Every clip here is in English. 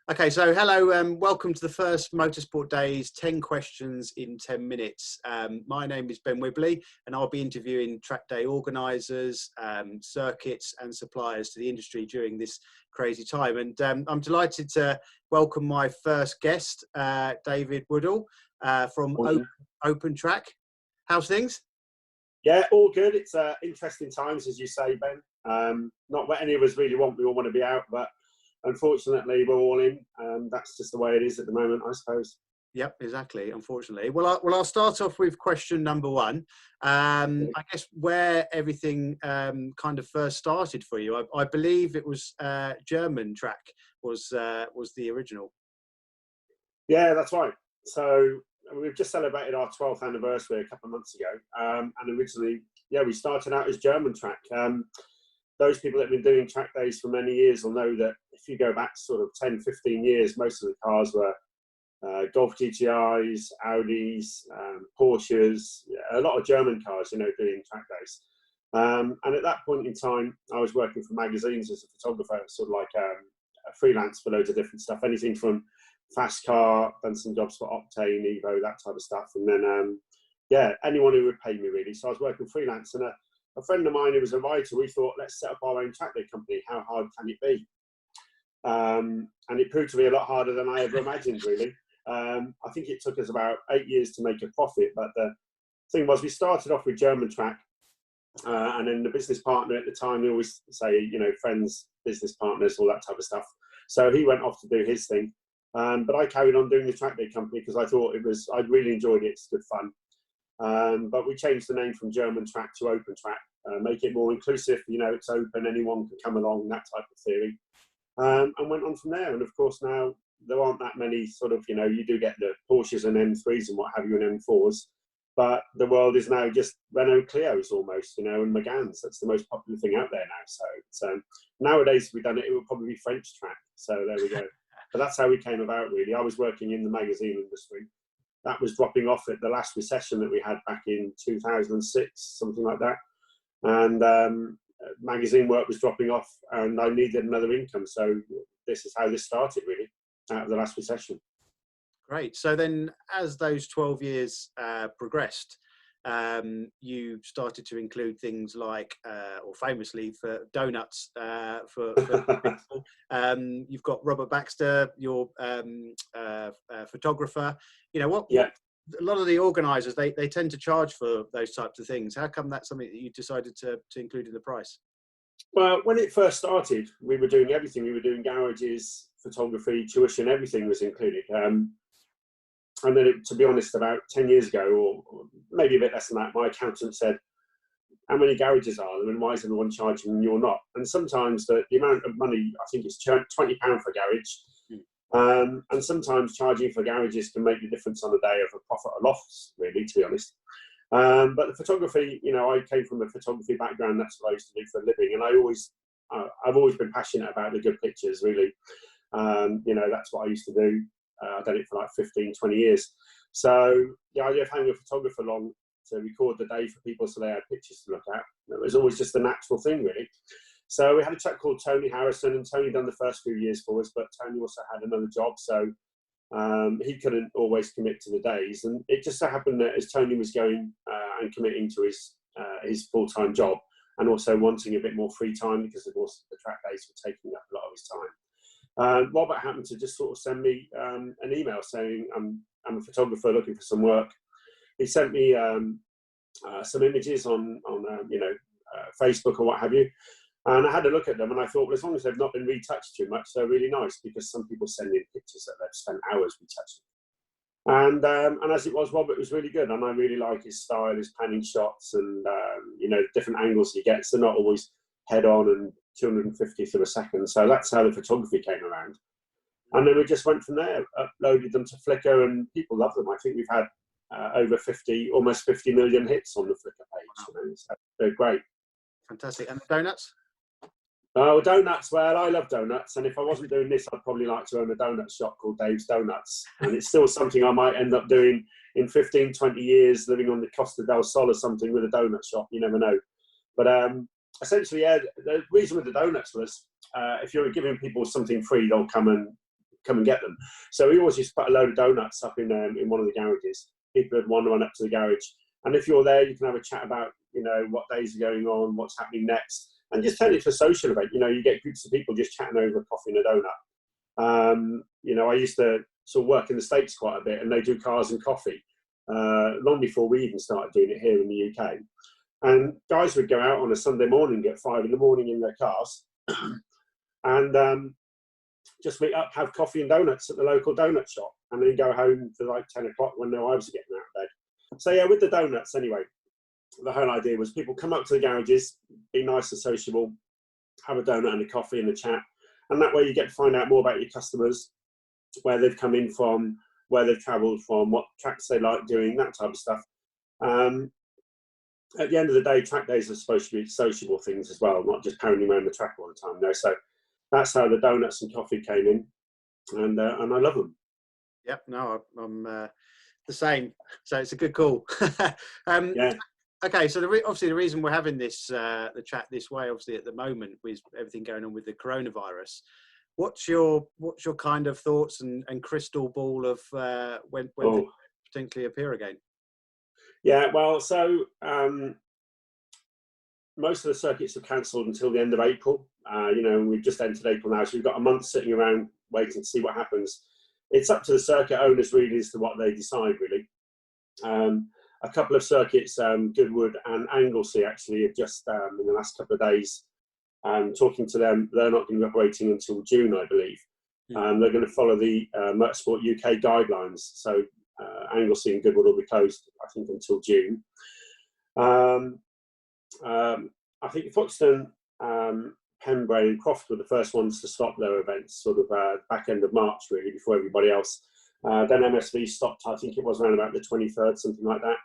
Okay, so hello, welcome to the first Motorsport Days 10 questions in 10 minutes. My name is Ben Wibley and I'll be interviewing track day organisers, circuits and suppliers to the industry during this crazy time. And I'm delighted to welcome my first guest, David Woodall from OpenTrack. How's things? Yeah, all good. It's interesting times, as you say, Ben. Not what any of us really want. We all want to be out, but unfortunately, we're all in, and that's just the way it is at the moment, I suppose. Yep, exactly. Unfortunately, I'll start off with question number one. I guess where everything kind of first started for you. I believe it was GermanTrack was the original. Yeah, that's right. So we've just celebrated our 12th anniversary a couple of months ago, and originally, yeah, we started out as GermanTrack. Those people that have been doing track days for many years will know that if you go back sort of 10, 15 years, most of the cars were Golf GTIs, Audis, Porsches, a lot of German cars, you know, doing track days. And at that point in time, I was working for magazines as a photographer, sort of like a freelance for loads of different stuff, anything from fast car, done some jobs for Octane, Evo, that type of stuff. And then, yeah, anyone who would pay me really. So I was working freelance, and a friend of mine who was a writer, we thought, let's set up our own track day company. How hard can it be? And it proved to be a lot harder than I ever imagined, really. I think it took us about 8 years to make a profit. But the thing was, we started off with GermanTrack, and then the business partner at the time, we always say, you know, friends, business partners, all that type of stuff. So he went off to do his thing. But I carried on doing the track day company because I thought I really enjoyed it. It's good fun. But we changed the name from GermanTrack to OpenTrack, make it more inclusive. You know, it's open, anyone can come along, that type of theory, and went on from there. And of course, now there aren't that many sort of, you know, you do get the Porsches and M3s and what have you, and M4s, but the world is now just Renault Clios almost, you know, and Meganes. That's the most popular thing out there now. So nowadays, if we'd done it, it would probably be French track. So there we go. But that's how we came about, really. I was working in the magazine industry. That was dropping off at the last recession that we had back in 2006, something like that. And magazine work was dropping off, and I needed another income. So this is how this started, really, out of the last recession. Great. So then, as those 12 years progressed, you started to include things like, or famously for doughnuts for people. You've got Robert Baxter, your photographer. You know what? A lot of the organisers they tend to charge for those types of things. How come that's something that you decided to include in the price? Well, when it first started, we were doing everything. We were doing garages, photography, tuition, everything was included. And then, to be honest, about 10 years ago, or maybe a bit less than that, my accountant said, how many garages are there and why is everyone charging and you're not? And sometimes the amount of money, I think it's £20 for a garage. And sometimes charging for garages can make the difference on a day of a profit or loss, really, to be honest. But the photography, you know, I came from a photography background. That's what I used to do for a living. And I've always been passionate about the good pictures, really. You know, that's what I used to do. I've done it for like 15, 20 years. So the idea of having a photographer along to record the day for people so they had pictures to look at, it was always just a natural thing, really. So we had a chap called Tony Harrison, and Tony done the first few years for us, but Tony also had another job, so he couldn't always commit to the days. And it just so happened that as Tony was going and committing to his full-time job, and also wanting a bit more free time because of course the track days were taking up a lot of his time, Robert happened to just sort of send me an email saying, I'm a photographer looking for some work. He sent me some images on Facebook or what have you. And I had a look at them and I thought, well, as long as they've not been retouched too much, they're really nice, because some people send in pictures that they've spent hours retouching. And as it was, Robert was really good. And I really like his style, his panning shots and, you know, different angles he gets. They're not always head on and 250th of a second. So that's how the photography came around. And then we just went from there, uploaded them to Flickr, and people love them. I think we've had over almost 50 million hits on the Flickr page. You know, so they're great. Fantastic. And the donuts? Oh, donuts. Well, I love donuts. And if I wasn't doing this, I'd probably like to own a donut shop called Dave's Donuts. And it's still something I might end up doing in 15, 20 years, living on the Costa del Sol or something with a donut shop. You never know. But essentially, yeah, the reason with the donuts was if you're giving people something free, they'll come and come and get them. So we always used to put a load of donuts up in one of the garages. People would want to run up to the garage, and if you're there, you can have a chat about, you know, what days are going on, what's happening next, and just turn it to a social event. You know, you get groups of people just chatting over a coffee and a donut. You know, I used to sort of work in the States quite a bit, and they do cars and coffee long before we even started doing it here in the UK. And guys would go out on a Sunday morning at 5 in the morning in their cars and just meet up, have coffee and donuts at the local donut shop, and then go home for like 10 o'clock when their wives are getting out of bed. So yeah, with the donuts anyway, the whole idea was people come up to the garages, be nice and sociable, have a donut and a coffee and a chat, and that way you get to find out more about your customers, where they've come in from, where they've travelled from, what tracks they like doing, that type of stuff. At the end of the day, track days are supposed to be sociable things as well, not just pounding around the track all the time. You know? So that's how the donuts and coffee came in, and I love them. Yep, no, I'm the same. So it's a good call. Yeah. Okay, so obviously the reason we're having this the chat this way, obviously at the moment with everything going on with the coronavirus, what's your kind of thoughts and crystal ball of when they potentially appear again? Yeah, well, so most of the circuits have cancelled until the end of April. You know, we've just entered April now, so we've got a month sitting around waiting to see what happens. It's up to the circuit owners really as to what they decide, really. A couple of circuits, Goodwood and Anglesey, actually, have just in the last couple of days, talking to them, they're not going to be operating until June, I believe. They're going to follow the Motorsport UK guidelines. So Anglesey and Goodwood will be closed, I think, until June. I think Foxton, Pembrey and Croft were the first ones to stop their events, sort of back end of March, really, before everybody else. Then MSV stopped, I think it was around about the 23rd, something like that,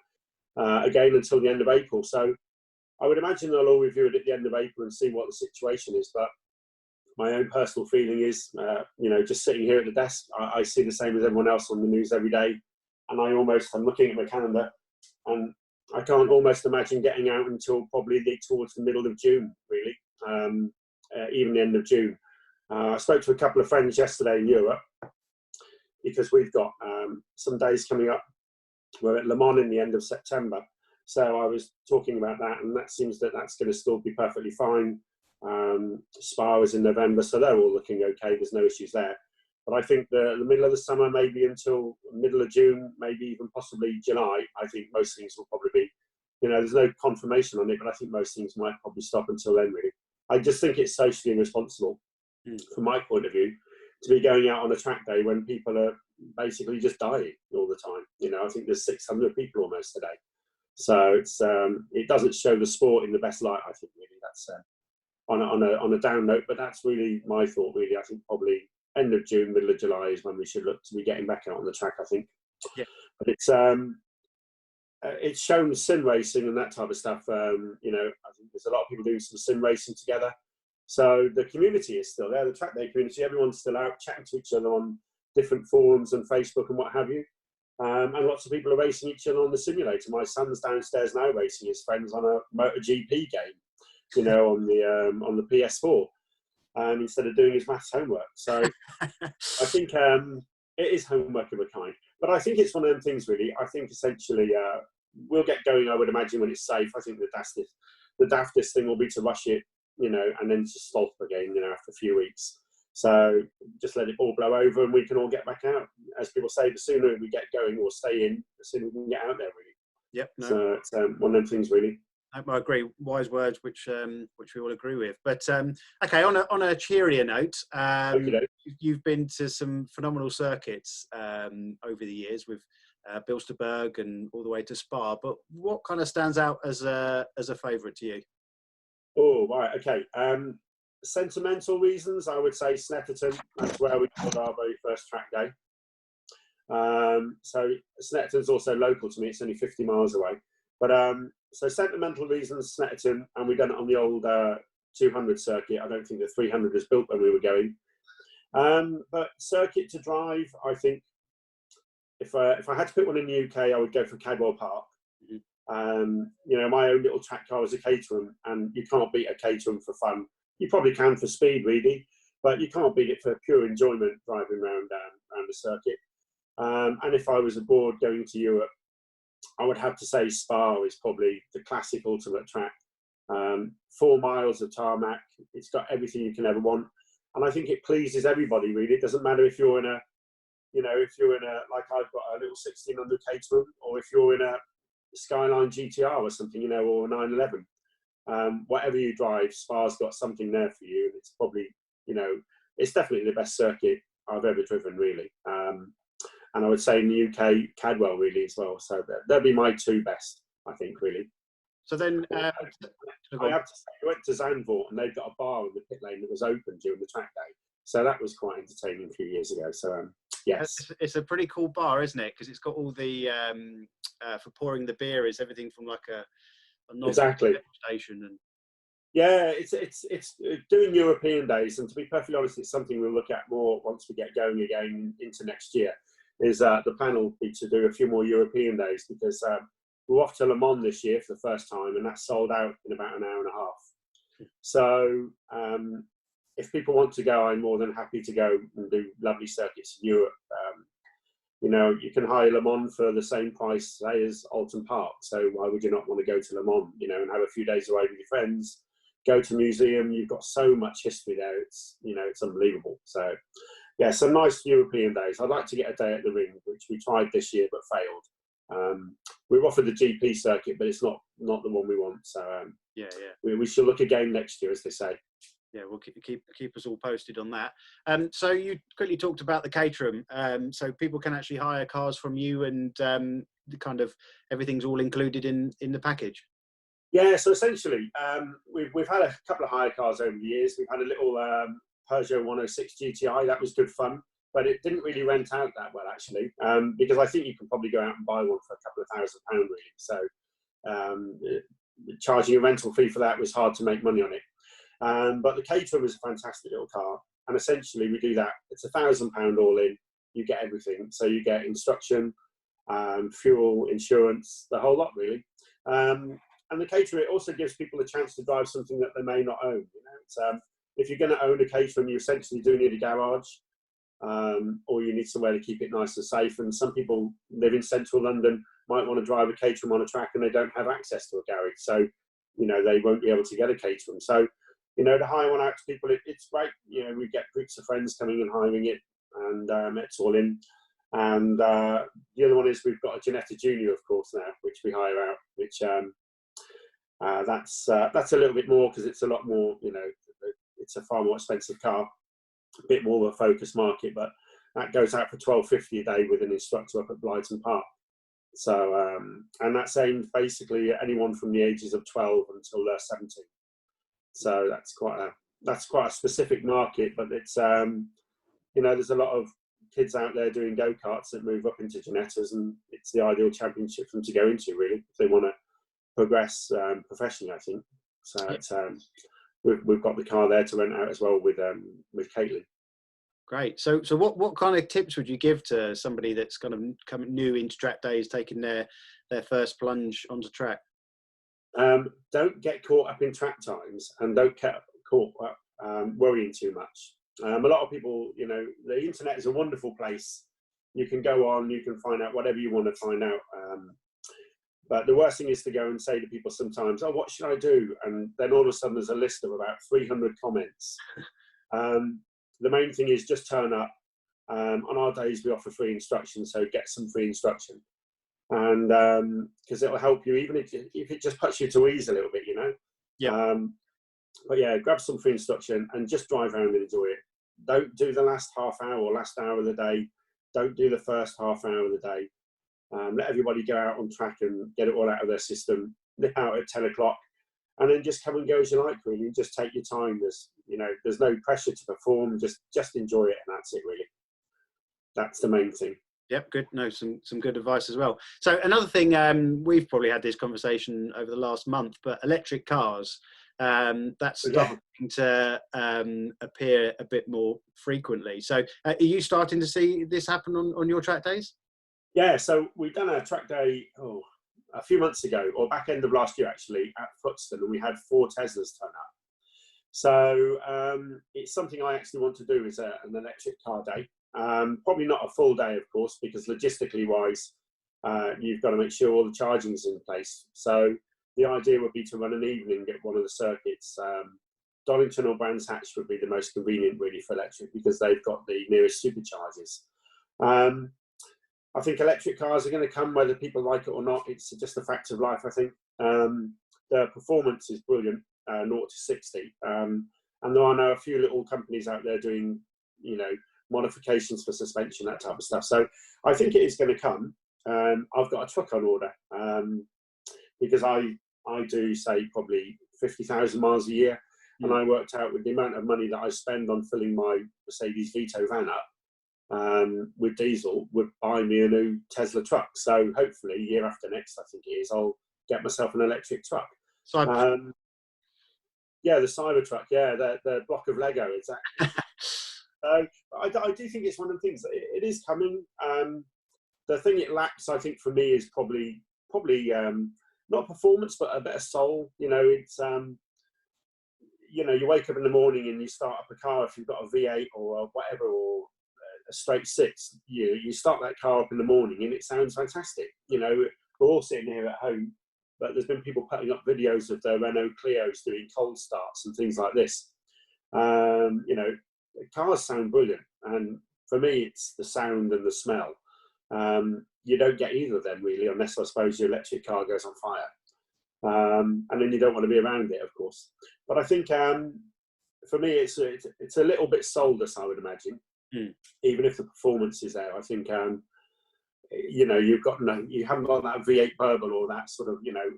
again until the end of April. So I would imagine they'll all review it at the end of April and see what the situation is. But my own personal feeling is, you know, just sitting here at the desk, I see the same as everyone else on the news every day. And I'm looking at my calendar, and I can't almost imagine getting out until probably towards the middle of June, really, even the end of June. I spoke to a couple of friends yesterday in Europe, because we've got some days coming up. We're at Le Mans in the end of September. So I was talking about that, and that seems that that's going to still be perfectly fine. Spa was in November, so they're all looking okay. There's no issues there. But I think the middle of the summer, maybe until middle of June, maybe even possibly July, I think most things will probably be, you know, there's no confirmation on it, but I think most things might probably stop until then, really. I just think it's socially irresponsible, from my point of view, to be going out on a track day when people are basically just dying all the time. You know, I think there's 600 people almost today. So it's it doesn't show the sport in the best light, I think, really. That's on a down note, but that's really my thought, really. I think probably end of June, middle of July is when we should look to be getting back out on the track, I think. Yeah. But it's shown sim racing and that type of stuff. You know, I think there's a lot of people doing some sim racing together. So the community is still there, the track day community. Everyone's still out chatting to each other on different forums and Facebook and what have you. And lots of people are racing each other on the simulator. My son's downstairs now racing his friends on a MotoGP game, you know, on the PS4. Instead of doing his maths homework. So I think it is homework of a kind. But I think it's one of them things, really. I think essentially we'll get going, I would imagine, when it's safe. I think the daftest thing will be to rush it, you know, and then to stop again, you know, after a few weeks. So just let it all blow over and we can all get back out. As people say, the sooner we get going or stay in, the sooner we can get out there, really. Yep. No. So it's one of them things, really. I agree. Wise words, which we all agree with. But okay, on a cheerier note, you've been to some phenomenal circuits over the years with Bilsterberg and all the way to Spa. But what kind of stands out as a favourite to you? Oh, right, okay. Sentimental reasons, I would say Snetterton. That's where we had our very first track day. So Snetterton's also local to me. It's only 50 miles away. But so sentimental reasons, Snetterton, and we've done it on the old 200 circuit. I don't think the 300 was built when we were going. But circuit to drive, I think if I had to pick one in the UK, I would go for Cadwell Park. You know, my own little track car was a Caterham, and you can't beat a Caterham for fun. You probably can for speed, really. but you can't beat it for pure enjoyment driving around the circuit. And if I was abroad going to Europe, I would have to say Spa is probably the classic ultimate track. 4 miles of tarmac, it's got everything you can ever want, and I think it pleases everybody really. It doesn't matter if you're in a, like I've got a little 1600 Caterham, or if you're in a Skyline GTR or something, or a 911. Whatever you drive, Spa's got something there for you, and it's probably, it's definitely the best circuit I've ever driven, really. And I would say in the UK, Cadwell really as well. So they'll be my 2 best, I think, really. So then, I have to say, I went to Zandvoort and they've got a bar in the pit lane that was open during the track day. So that was quite entertaining a few years ago. So yes, it's a pretty cool bar, isn't it? Because it's got all the for pouring the beer is everything from like a exactly station. And yeah, it's doing European days, and to be perfectly honest, it's something we'll look at more once we get going again into next year. Is the plan will be to do a few more European days, because we're off to Le Mans this year for the first time, and that's sold out in about an hour and a half. So if people want to go, I'm more than happy to go and do lovely circuits in Europe. You can hire Le Mans for the same price, say, as Alton Park. So why would you not want to go to Le Mans, and have a few days away with your friends, go to a museum? You've got so much history there. It's, it's unbelievable. So yeah, some nice European days. I'd like to get a day at the ring, which we tried this year but failed. We were offered the GP circuit, but it's not the one we want. So we shall look again next year, as they say. Yeah, we'll keep us all posted on that. So you quickly talked about the Caterham. So people can actually hire cars from you, and the kind of everything's all included in the package. Yeah, so essentially, we've had a couple of hire cars over the years. We've had a little Peugeot 106 GTI. That was good fun, but it didn't really rent out that well, actually, because I think you can probably go out and buy one for a couple of £1,000, really. So charging a rental fee for that was hard to make money on it. But the Caterham is a fantastic little car, and essentially we do that. It's £1,000 all in. You get everything. So you get instruction, fuel, insurance, the whole lot, really. And the Caterham, it also gives people a chance to drive something that they may not own. It's, if you're going to own a Caterham, you essentially do need a garage, or you need somewhere to keep it nice and safe. And some people live in central London, might want to drive a Caterham on a track, and they don't have access to a garage. So, they won't be able to get a Caterham. So, to hire one out to people, it's great. We get groups of friends coming and hiring it, and it's all in. And the other one is we've got a Ginetta Junior, of course, now, which we hire out, which that's a little bit more, because it's a lot more, it's a far more expensive car, a bit more of a focus market, but that goes out for £12.50 a day with an instructor up at Blyton Park. So, and that's aimed basically at anyone from the ages of 12 until they're 17. So that's quite a specific market, but it's there's a lot of kids out there doing go-karts that move up into Ginettas, and it's the ideal championship for them to go into, really, if they want to progress professionally, I think. So it's we've got the car there to rent out as well with Caitlin. Great. So what kind of tips would you give to somebody that's kind of coming new into track days, taking their first plunge onto track? Don't get caught up in track times, and don't get caught up worrying too much. A lot of people, the internet is a wonderful place. You can go on, you can find out whatever you want to find out. But the worst thing is to go and say to people sometimes, "Oh, what should I do?" And then all of a sudden there's a list of about 300 comments. The main thing is just turn up. On our days we offer free instruction, so get some free instruction. And because it'll help you, even if it just puts you to ease a little bit, Yeah. But yeah, grab some free instruction and just drive around and enjoy it. Don't do the last half hour or last hour of the day. Don't do the first half hour of the day. Let everybody go out on track and get it all out of their system. Nip out at 10 o'clock, and then just come and go as you like, really. Just take your time. There's no pressure to perform. Just enjoy it, and that's it, really. That's the main thing. Yep, good. No, some good advice as well. So another thing, we've probably had this conversation over the last month, but electric cars, that's starting to appear a bit more frequently. So are you starting to see this happen on your track days? Yeah, so we've done a track day a few months ago, or back end of last year actually, at Footston, and we had 4 Teslas turn up. So it's something I actually want to do is an electric car day. Probably not a full day, of course, because logistically wise, you've got to make sure all the charging's in place. So the idea would be to run an evening at one of the circuits. Donington or Brands Hatch would be the most convenient really for electric because they've got the nearest superchargers. I think electric cars are going to come whether people like it or not. It's just a fact of life, I think. The performance is brilliant, 0 to 60. And there are now a few little companies out there doing, you know, modifications for suspension, that type of stuff. So I think it is going to come. I've got a truck on order because I do, say, probably 50,000 miles a year. And I worked out with the amount of money that I spend on filling my Mercedes Vito van up with diesel would buy me a new Tesla truck. So hopefully year after next, I think it is, I'll get myself an electric truck. Yeah, the Cybertruck, yeah, the block of Lego, exactly. I do think it's one of the things, it is coming. The thing it lacks, I think, for me is probably not performance, but a better soul. You know, it's, you know, you wake up in the morning and you start up a car, if you've got a V8 or whatever, or a straight six, you start that car up in the morning and it sounds fantastic. You know, we're all sitting here at home, but there's been people putting up videos of their Renault Clios doing cold starts and things like this. You know, cars sound brilliant. And for me, it's the sound and the smell. You don't get either of them really, unless I suppose your electric car goes on fire. And then you don't want to be around it, of course. But I think for me, it's a little bit soulless, I would imagine, even if the performance is there. I think, you know, you haven't got that V8 burble or that sort of, you know,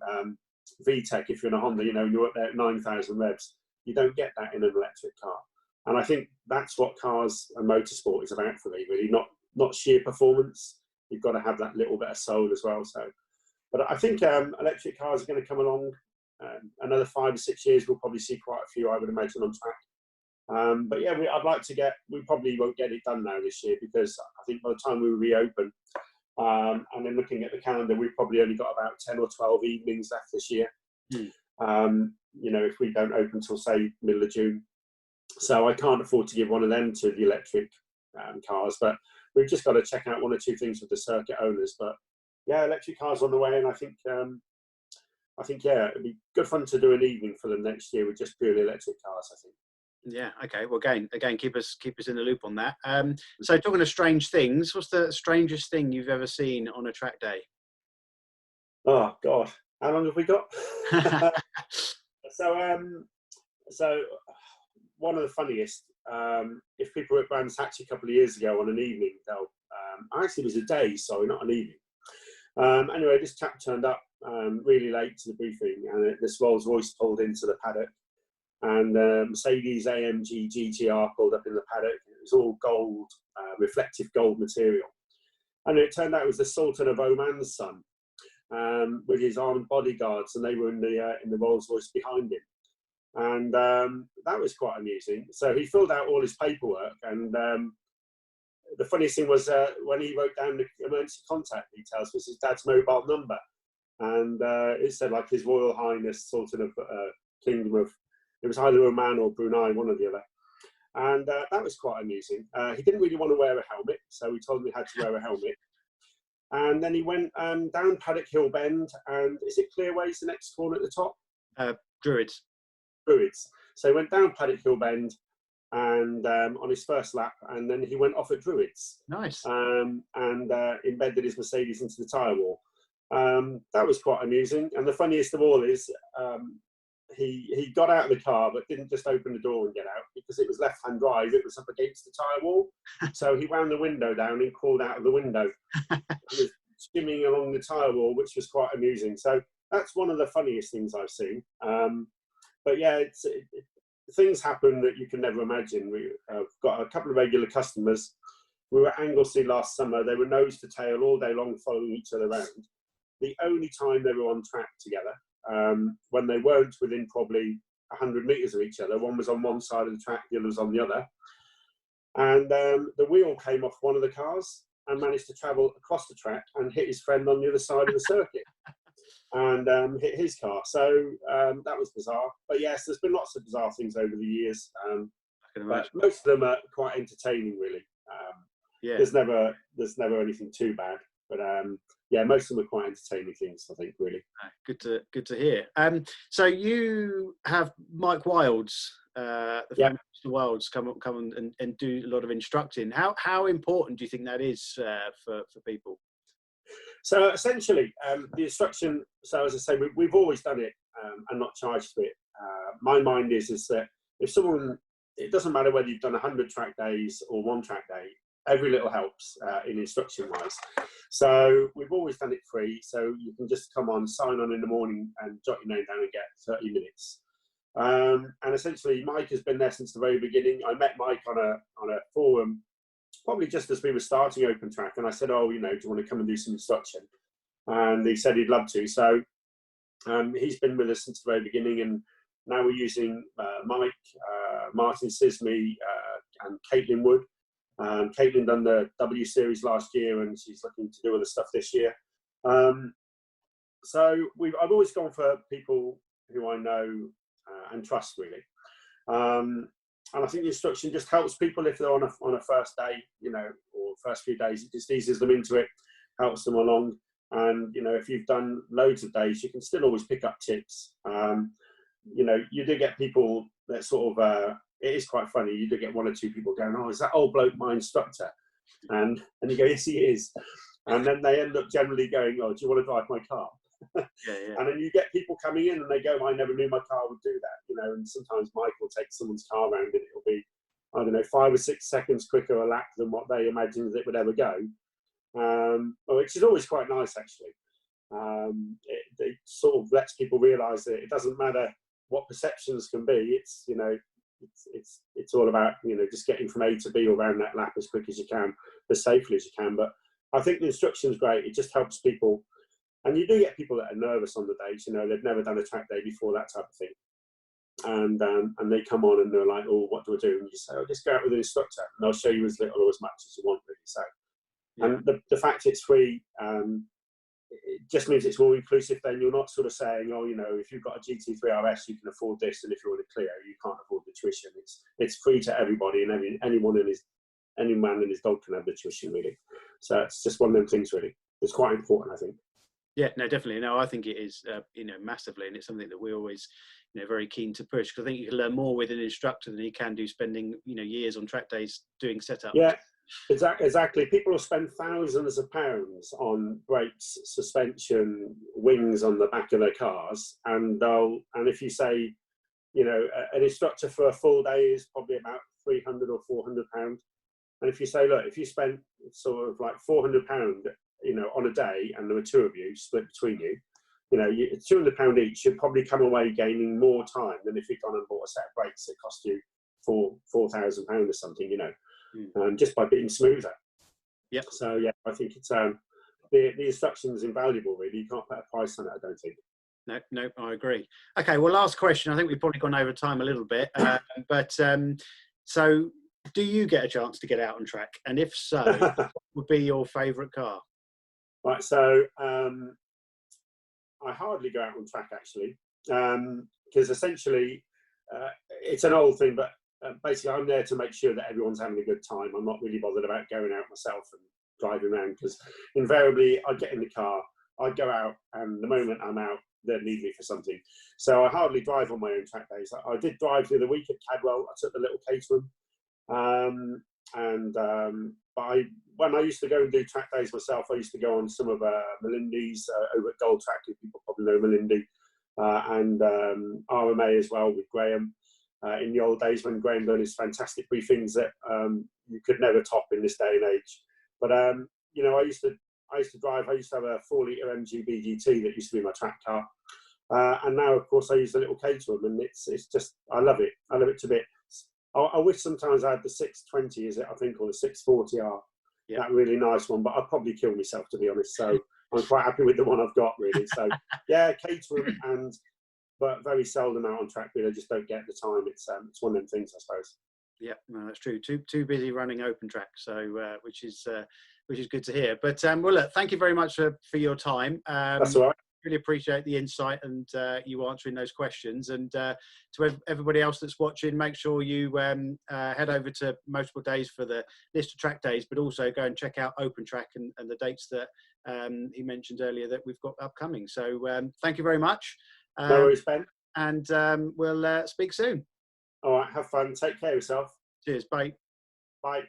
VTEC if you're in a Honda, you know, you're up there at 9,000 revs. You don't get that in an electric car. And I think that's what cars and motorsport is about for me, really, not sheer performance. You've got to have that little bit of soul as well. So, but I think electric cars are going to come along. Another 5 or 6 years, we'll probably see quite a few, I would imagine, on track. But yeah, I'd like to we probably won't get it done now this year because I think by the time we reopen, and then looking at the calendar, we've probably only got about 10 or 12 evenings left this year. You know, if we don't open till, say, middle of June. So I can't afford to give one of them to the electric cars, but we've just got to check out 1 or 2 things with the circuit owners. But yeah, electric cars on the way, and I think yeah, it'd be good fun to do an evening for them next year with just purely electric cars, I think. Yeah. Okay. Well, again, keep us in the loop on that. So, talking of strange things, what's the strangest thing you've ever seen on a track day? Oh God, how long have we got? So one of the funniest. If people were at Brands Hatch a couple of years ago on an evening, actually it was a day, sorry, not an evening. Anyway, this chap turned up really late to the briefing, and this Rolls Royce pulled into the paddock. And Mercedes AMG GTR pulled up in the paddock. It was all gold, reflective gold material. And it turned out it was the Sultan of Oman's son with his armed bodyguards, and they were in the Rolls Royce behind him. And that was quite amusing. So he filled out all his paperwork. And the funniest thing was when he wrote down the emergency contact details was his dad's mobile number. And it said, like, His Royal Highness Sultan of Kingdom of... It was either Oman or Brunei, one or the other. And that was quite amusing. He didn't really want to wear a helmet, so we told him he had to wear a helmet. And then he went down Paddock Hill Bend, and is it Clearway's the next corner at the top? Druids. So he went down Paddock Hill Bend and on his first lap, and then he went off at Druids. Nice. And embedded his Mercedes into the tyre wall. That was quite amusing. And the funniest of all is... He got out of the car, but didn't just open the door and get out because it was left-hand drive. It was up against the tyre wall. So he wound the window down and crawled out of the window. He was skimming along the tyre wall, which was quite amusing. So that's one of the funniest things I've seen. But yeah, things happen that you can never imagine. We've got a couple of regular customers. We were at Anglesey last summer. They were nose to tail all day long following each other around. The only time they were on track together, when they weren't within probably 100 metres of each other. One was on one side of the track, the other was on the other. And the wheel came off one of the cars and managed to travel across the track and hit his friend on the other side of the circuit. and hit his car. So that was bizarre. But yes, there's been lots of bizarre things over the years. I can imagine. But most of them are quite entertaining, really. Yeah. There's never anything too bad. But yeah, most of them are quite entertaining things, I think, really. Good to hear. So you have Mike Wilds, the famous Mr. Wilds, come and do a lot of instructing. How important do you think that is for people? So essentially, the instruction. So as I say, we've always done it and not charged for it. My mind is that if someone, it doesn't matter whether you've done 100 track days or 1 track day, every little helps in instruction wise. So we've always done it free. So you can just come on, sign on in the morning and jot your name down and get 30 minutes. And essentially, Mike has been there since the very beginning. I met Mike on a forum, probably just as we were starting OpenTrack, and I said, "Oh, do you want to come and do some instruction?" And he said he'd love to. So he's been with us since the very beginning, and now we're using Mike, Martin Sisme, and Caitlin Wood. Caitlin done the W Series last year, and she's looking to do other stuff this year. So I've always gone for people who I know and trust, really. And I think the instruction just helps people if they're on a first day, or first few days. It just eases them into it, helps them along. And if you've done loads of days, you can still always pick up tips. You do get people that sort of. It is quite funny. You do get 1 or 2 people going, "Oh, is that old bloke my instructor?" And you go, "Yes, he is." And then they end up generally going, "Oh, do you want to drive my car?" Yeah. And then you get people coming in and they go, "I never knew my car would do that." And sometimes Mike will take someone's car around and it'll be, I don't know, 5 or 6 seconds quicker a lap than what they imagined it would ever go, which is always quite nice, actually. It sort of lets people realise that it doesn't matter what perceptions can be. It's all about just getting from A to B around that lap as quick as you can, as safely as you can. But I think the instruction's great. It just helps people, and you do get people that are nervous on the days. They've never done a track day before, that type of thing, and they come on and they're like, "Oh, what do I do?" And you say, "Oh, just go out with an instructor, and they'll show you as little or as much as you want, really." So, and the fact it's free. It just means it's more inclusive. Then you're not sort of saying, "Oh, if you've got a GT3 RS, you can afford this, and if you're in a Clio, you can't afford the tuition." It's free to everybody, and any man and his dog can have the tuition, really. So it's just one of them things, really. It's quite important, I think. Yeah, no, definitely. No, I think it is, massively, and it's something that we're always, very keen to push, because I think you can learn more with an instructor than you can do spending, years on track days doing setup. Yeah. Exactly. People will spend thousands of pounds on brakes, suspension, wings on the back of their cars, and if you say, an instructor for a full day is probably about £300 or £400, and if you say, look, if you spent sort of like £400, on a day, and there were 2 of you split between you, £200 each, should probably come away gaining more time than if you'd gone and bought a set of brakes that cost you £4,000 or something, just by being smoother. Yeah. So yeah, I think it's the instruction is invaluable, really. You can't put a price on it, I don't think. No, I agree. Okay, well, last question. I think we've probably gone over time a little bit, but so do you get a chance to get out on track? And if so, what would be your favourite car? Right, so I hardly go out on track, actually, because essentially it's an old thing, but basically I'm there to make sure that everyone's having a good time. I'm not really bothered about going out myself and driving around, because invariably I'd get in the car, I'd go out, and the moment I'm out, they'd need me for something. So I hardly drive on my own track days. I did drive the other week at Cadwell. I took the little Caterham, but when I used to go and do track days myself, I used to go on some of Melindy's over at Gold Track, who people probably know Melindy, and RMA as well with Graham. In the old days when Graham done his fantastic briefings that you could never top in this day and age. But I used to drive. I used to have a 4-litre MG BGT that used to be my track car, and now of course I use the little Caterham, and it's just I love it. I love it to bits. I wish sometimes I had the 620, is it I think, or the 640R. Yeah. That really nice one, but I'd probably kill myself, to be honest. So I'm quite happy with the one I've got, really. So yeah, Caterham, but very seldom out on track, really. I just don't get the time. It's one of them things, I suppose. Yeah, no, that's true. Too busy running OpenTrack, so which is good to hear. But well, look, thank you very much for your time. That's all right. really appreciate the insight and you answering those questions. And to everybody else that's watching, make sure you head over to Motorsport Days for the list of track days, but also go and check out OpenTrack and the dates that he mentioned earlier that we've got upcoming. So thank you very much. No worries, Ben. And we'll speak soon. All right, have fun. Take care of yourself. Cheers. Bye. Bye.